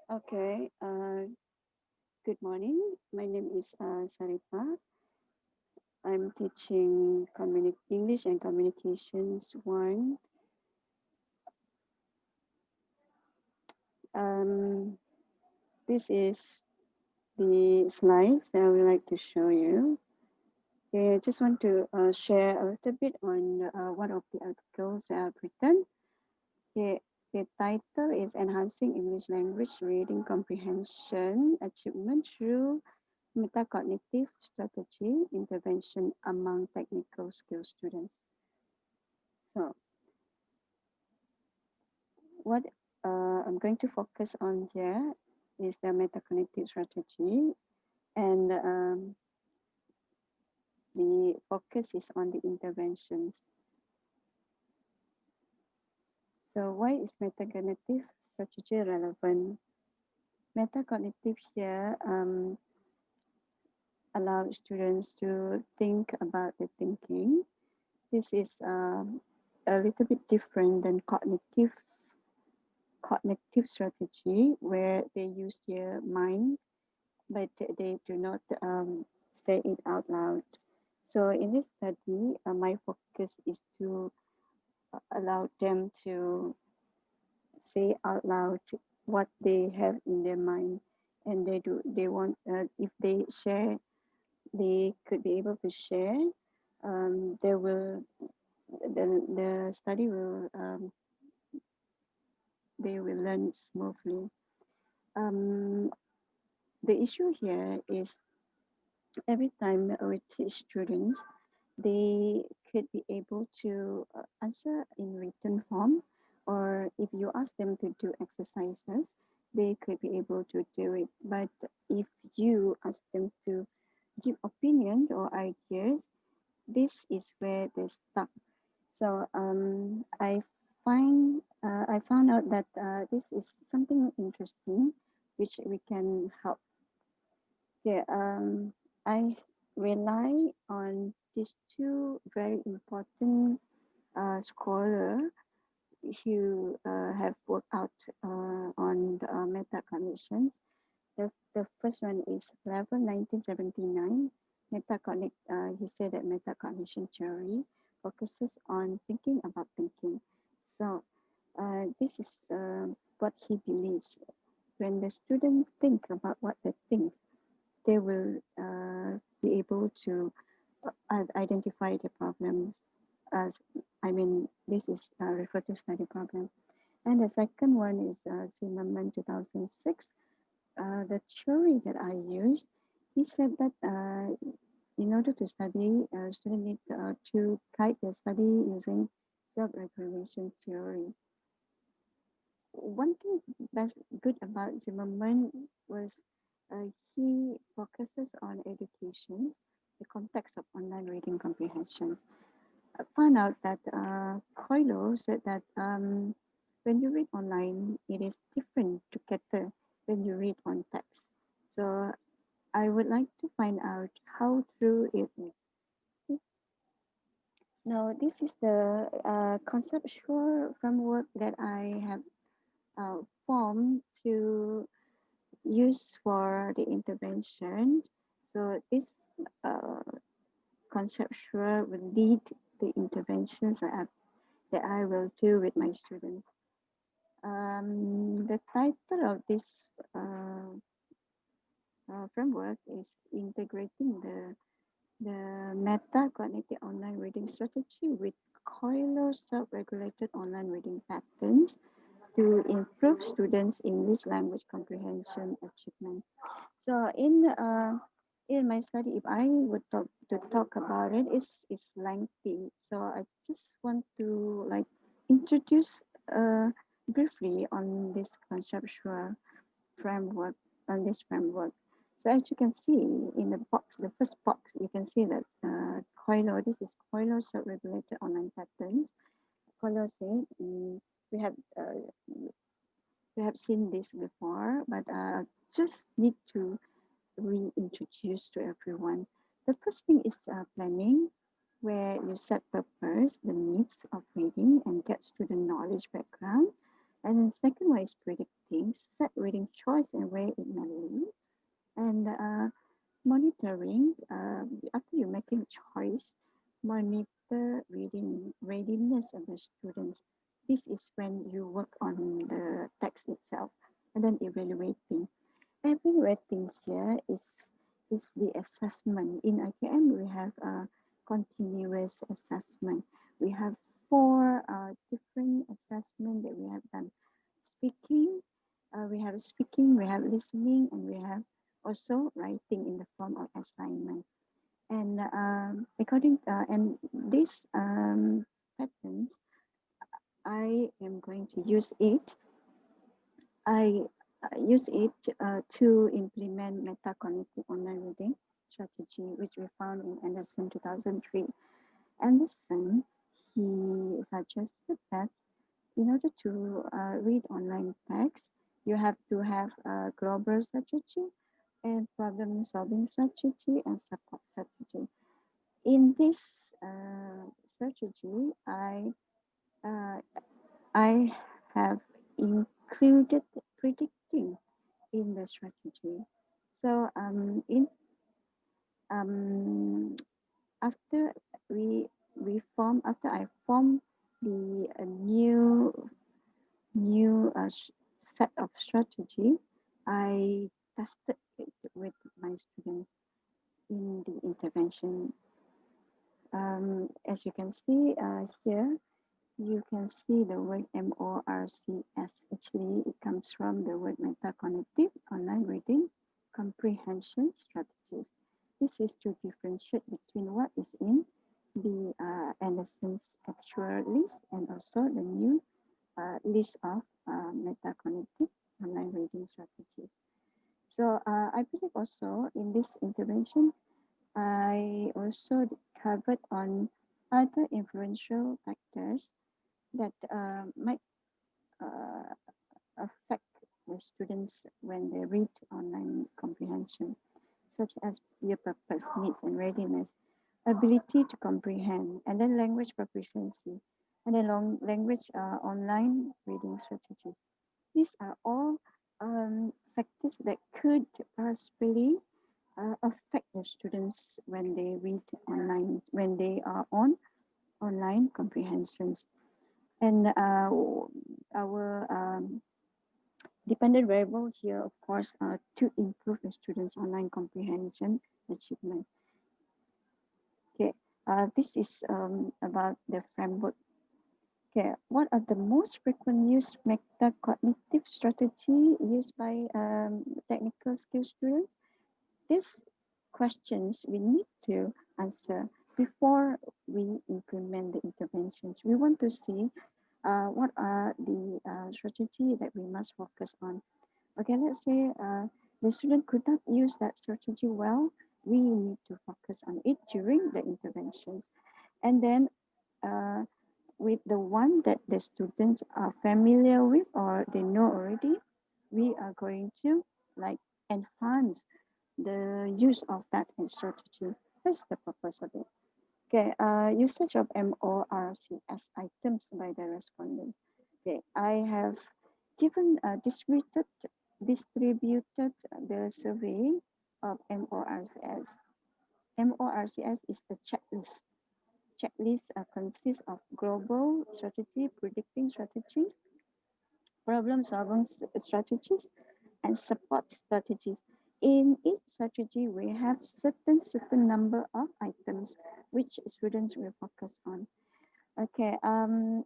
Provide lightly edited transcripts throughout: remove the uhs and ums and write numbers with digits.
Okay, good morning. My name is Sarifa. I'm teaching English and Communications 1. Um, this is the slides that I would like to show you. Okay, I just want to share a little bit on one of the articles I have written. Okay, the title is Enhancing English Language Reading Comprehension Achievement Through Metacognitive Strategy Intervention Among Technical Skill Students. So what I'm going to focus on here is the metacognitive strategy, and the focus is on the interventions. So why is metacognitive strategy relevant? Metacognitive here allows students to think about the thinking. This is a little bit different than cognitive strategy, where they use their mind, but they do not say it out loud. So in this study, my focus is to allow them to say out loud what they have in their mind, and they want if they share, they could be able to share. They will the study will they will learn smoothly. Um, the issue here is every time we teach students, they could be able to answer in written form, or if you ask them to do exercises, they could be able to do it. But if you ask them to give opinion or ideas, this is where they stuck. So I found out that this is something interesting which we can help. Yeah, I rely on these two very important scholars who have worked out on the meta cognitions. The first one is Level 1979. He said that metacognition theory focuses on thinking about thinking. So this is what he believes. When the student think about what they think, they will be able to identify the problems as, I mean, this is referred to study problem. And the second one is Zimmerman 2006. The theory that I used, he said that in order to study, students need to guide their study using self-regulation theory. One thing that's good about Zimmerman was he focuses on educations, the context of online reading comprehensions. I found out that Coilo said that when you read online, it is different to cater when you read on text. So I would like to find out how true it is. Now, this is the conceptual framework that I have formed to use for the intervention. So this uh, conceptual will lead the interventions that I will do with my students. The title of this framework is integrating the meta-cognitive online reading strategy with Coiler self-regulated online reading patterns to improve students' English language comprehension achievement. So in my study, if I would talk about it, it's lengthy. So I just want to like introduce briefly on this conceptual framework, on this framework. So as you can see in the box, the first box, you can see that this is Coilo self-regulated online patterns. Coilo said uh, we have seen this before, but just need to reintroduce to everyone. The first thing is planning, where you set purpose, the needs of reading, and get student knowledge background. And then second one is predicting, set reading choice and where it may lead. And monitoring, after you're making choice, monitor reading readiness of the students. This is when you work on the text itself and then evaluating. Evaluating here is the assessment. In IKM, we have a continuous assessment. We have four different assessment that we have done. Speaking, we have listening, and we have also writing in the form of assignment. And and these patterns, I am going to use it. I use it to implement metacognitive online reading strategy, which we found in Anderson 2003. Anderson, he suggested that in order to read online text, you have to have a global strategy and problem solving strategy and support strategy. In this strategy, uh, I have included predicting in the strategy. So um, after after I form the new set of strategy, I tested it with my students in the intervention. As you can see here, you can see the word MORCS. Actually, it comes from the word metacognitive online reading comprehension strategies. This is to differentiate between what is in the Anderson's actual list and also the new list of metacognitive online reading strategies. So I believe also in this intervention, I also covered on other influential factors that might uh, affect the students when they read online comprehension, such as peer purpose, needs and readiness, ability to comprehend, and then language proficiency, and then language online reading strategies. These are all factors that could possibly affect the students when they read online, when they are on online comprehensions. And our dependent variable here, of course, to improve the students' online comprehension achievement. Okay, this is about the framework. Okay, what are the most frequent used metacognitive strategy used by technical skill students? These questions we need to answer before we implement the interventions. We want to see what are the strategy that we must focus on. Okay, let's say the student could not use that strategy well. We need to focus on it during the interventions. And then uh, with the one that the students are familiar with or they know already, we are going to like enhance the use of that strategy. That's the purpose of it. Okay, usage of MORCS items by the respondents. Okay, I have given distributed the survey of MORCS. MORCS is the checklist. Checklist consists of global strategy, predicting strategies, problem solving strategies, and support strategies. In each strategy, we have certain number of items which students will focus on. Okay,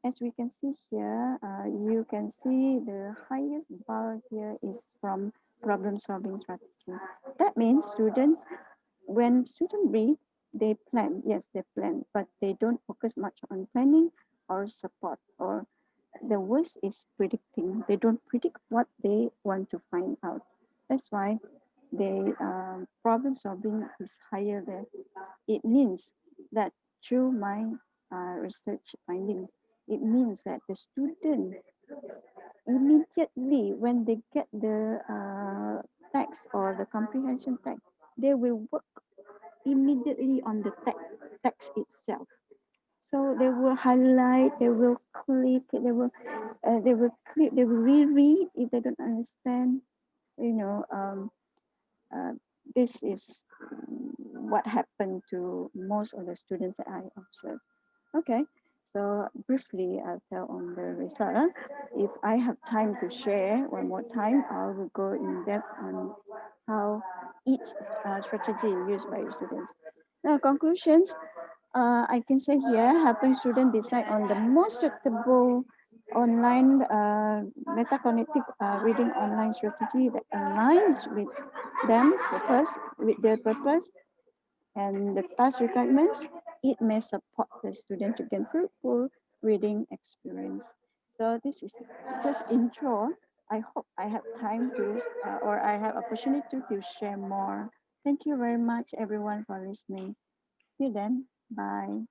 as we can see here, you can see the highest bar here is from problem solving strategy. That means students, when students read, they plan. Yes, they plan, but they don't focus much on planning or support. Or the worst is predicting. They don't predict what they want to find out. That's why the problem solving is higher there. It means that through my research findings, it means that the student immediately when they get the text or the comprehension text, they will work immediately on the text itself. So they will highlight, they will click, they will reread if they don't understand. You know, uh, this is what happened to most of the students that I observed. Okay, so briefly I'll tell on the result. If I have time to share one more time, I will go in depth on how each strategy used by students. Now, conclusions. I can say here, helping students decide on the most suitable online metacognitive reading online strategy that aligns with with their purpose and the task requirements. It may support the student to gain fruitful reading experience. So this is just intro. I hope I have time to, or I have opportunity to share more. Thank you very much, everyone, for listening. See you then. Bye.